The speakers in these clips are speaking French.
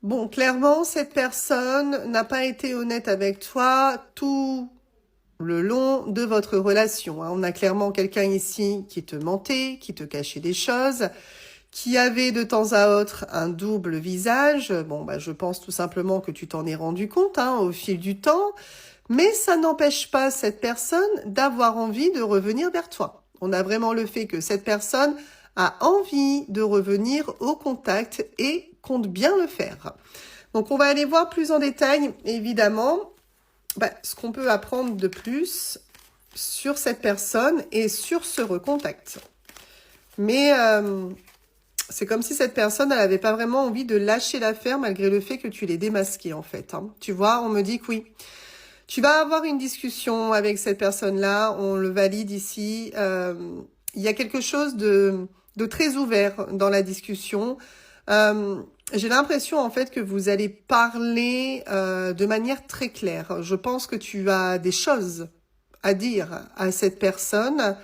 Bon, clairement, cette personne n'a pas été honnête avec toi tout le long de votre relation, hein. On a clairement quelqu'un ici qui te mentait, qui te cachait des choses, qui avait de temps à autre un double visage. Bon, bah, je pense tout simplement que tu t'en es rendu compte, hein, au fil du temps. Mais ça n'empêche pas cette personne d'avoir envie de revenir vers toi. On a vraiment le fait que cette personne a envie de revenir au contact et compte bien le faire. Donc on va aller voir plus en détail, évidemment, ce qu'on peut apprendre de plus sur cette personne et sur ce recontact. Mais c'est comme si cette personne, elle n'avait pas vraiment envie de lâcher l'affaire malgré le fait que tu l'aies démasqué en fait, hein. Tu vois, on me dit que oui. Tu vas avoir une discussion avec cette personne-là, on le valide ici. Il y a quelque chose de très ouvert dans la discussion. J'ai l'impression en fait que vous allez parler de manière très claire. Je pense que tu as des choses à dire à cette personne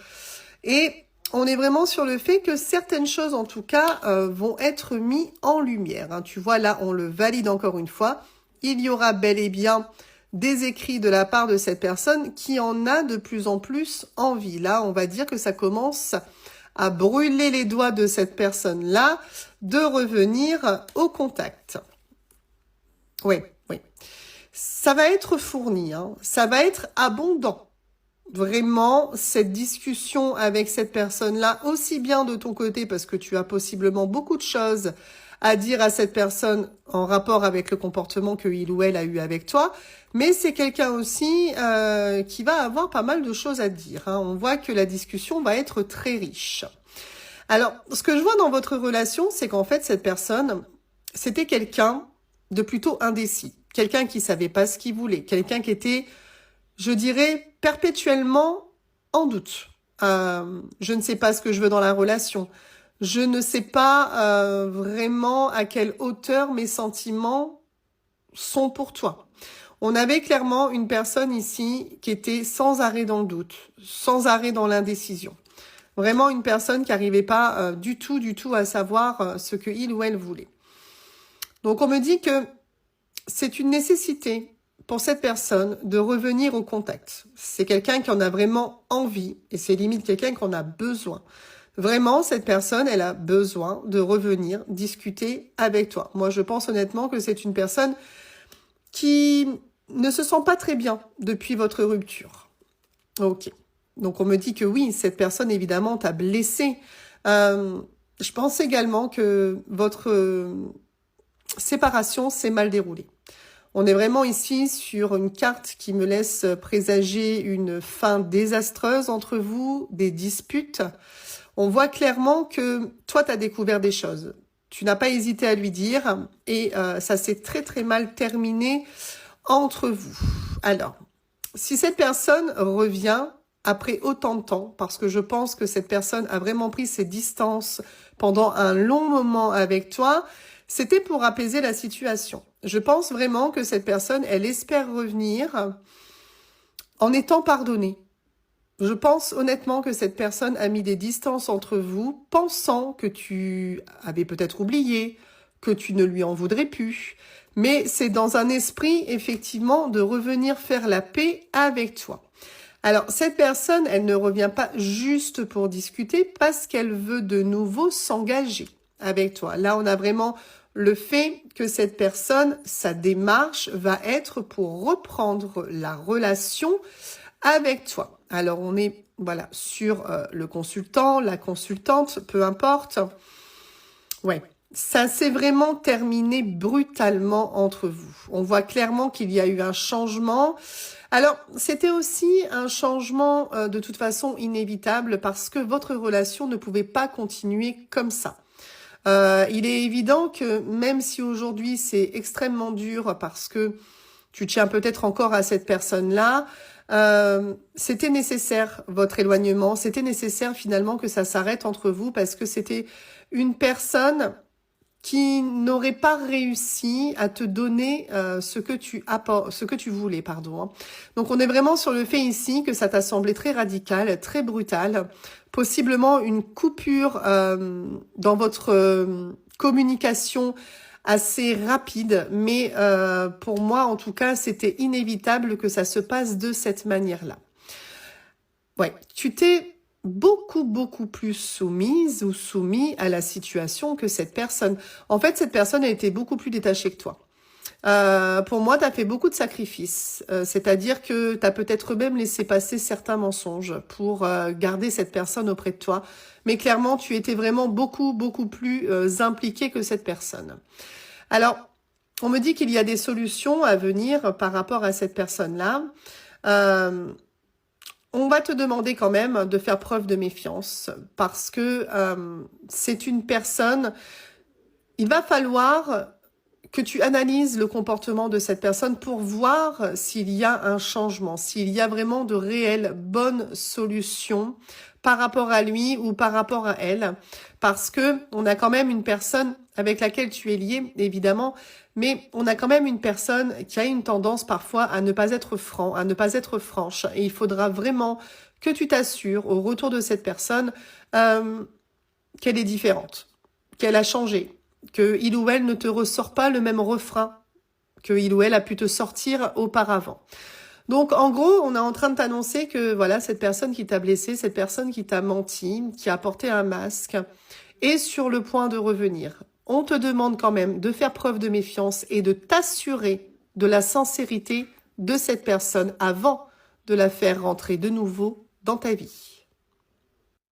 et on est vraiment sur le fait que certaines choses en tout cas vont être mises en lumière, hein. Tu vois, là on le valide encore une fois. Il y aura bel et bien des écrits de la part de cette personne qui en a de plus en plus envie. Là, on va dire que ça commence à brûler les doigts de cette personne-là de revenir au contact. Oui, oui. Ça va être fourni, hein. Ça va être abondant. Vraiment, cette discussion avec cette personne-là, aussi bien de ton côté, parce que tu as possiblement beaucoup de choses à dire à cette personne en rapport avec le comportement que il ou elle a eu avec toi, mais c'est quelqu'un aussi qui va avoir pas mal de choses à dire, hein. On voit que la discussion va être très riche. Alors, ce que je vois dans votre relation, c'est qu'en fait, cette personne, c'était quelqu'un de plutôt indécis, quelqu'un qui savait pas ce qu'il voulait, quelqu'un qui était, je dirais, perpétuellement en doute. Je ne sais pas ce que je veux dans la relation. Je ne sais pas vraiment à quelle hauteur mes sentiments sont pour toi. On avait clairement une personne ici qui était sans arrêt dans le doute, sans arrêt dans l'indécision. Vraiment une personne qui n'arrivait pas du tout à savoir ce que il ou elle voulait. Donc on me dit que c'est une nécessité pour cette personne de revenir au contact. C'est quelqu'un qui en a vraiment envie et c'est limite quelqu'un qui en a besoin. Vraiment, cette personne, elle a besoin de revenir discuter avec toi. Moi, je pense honnêtement que c'est une personne qui ne se sent pas très bien depuis votre rupture. Ok. Donc, on me dit que oui, cette personne, évidemment, t'a blessé. Je pense également que votre séparation s'est mal déroulée. On est vraiment ici sur une carte qui me laisse présager une fin désastreuse entre vous, des disputes. On voit clairement que toi, tu as découvert des choses. Tu n'as pas hésité à lui dire et ça s'est très mal terminé entre vous. Alors, si cette personne revient après autant de temps, parce que je pense que cette personne a vraiment pris ses distances pendant un long moment avec toi, c'était pour apaiser la situation. Je pense vraiment que cette personne, elle espère revenir en étant pardonnée. Je pense honnêtement que cette personne a mis des distances entre vous, pensant que tu avais peut-être oublié, que tu ne lui en voudrais plus. Mais c'est dans un esprit, effectivement, de revenir faire la paix avec toi. Alors, cette personne, elle ne revient pas juste pour discuter parce qu'elle veut de nouveau s'engager avec toi. Là, on a vraiment le fait que cette personne, sa démarche va être pour reprendre la relation avec toi. Alors, on est voilà sur le consultant, la consultante, peu importe. Ouais, ça s'est vraiment terminé brutalement entre vous. On voit clairement qu'il y a eu un changement. Alors, c'était aussi un changement de toute façon inévitable parce que votre relation ne pouvait pas continuer comme ça. Il est évident que même si aujourd'hui c'est extrêmement dur parce que tu tiens peut-être encore à cette personne-là, c'était nécessaire votre éloignement, c'était nécessaire finalement que ça s'arrête entre vous parce que c'était une personne qui n'aurait pas réussi à te donner ce que tu voulais, pardon, hein. Donc on est vraiment sur le fait ici que ça t'a semblé très radical, très brutal, possiblement une coupure dans votre communication assez rapide, mais pour moi, en tout cas, c'était inévitable que ça se passe de cette manière-là. Ouais, tu t'es beaucoup plus soumise ou soumis à la situation que cette personne. En fait, cette personne a été beaucoup plus détachée que toi. Pour moi, tu as fait beaucoup de sacrifices. C'est-à-dire que tu as peut-être même laissé passer certains mensonges pour garder cette personne auprès de toi. Mais clairement, tu étais vraiment beaucoup plus impliqué que cette personne. Alors, on me dit qu'il y a des solutions à venir par rapport à cette personne-là. On va te demander quand même de faire preuve de méfiance parce que c'est une personne... Il va falloir que tu analyses le comportement de cette personne pour voir s'il y a un changement, s'il y a vraiment de réelles bonnes solutions par rapport à lui ou par rapport à elle. Parce que on a quand même une personne avec laquelle tu es lié, évidemment, mais on a quand même une personne qui a une tendance parfois à ne pas être franc, à ne pas être franche. Et il faudra vraiment que tu t'assures au retour de cette personne qu'elle est différente, qu'elle a changé, que il ou elle ne te ressort pas le même refrain que il ou elle a pu te sortir auparavant. Donc, en gros, on est en train de t'annoncer que, voilà, cette personne qui t'a blessé, cette personne qui t'a menti, qui a porté un masque, est sur le point de revenir. On te demande quand même de faire preuve de méfiance et de t'assurer de la sincérité de cette personne avant de la faire rentrer de nouveau dans ta vie.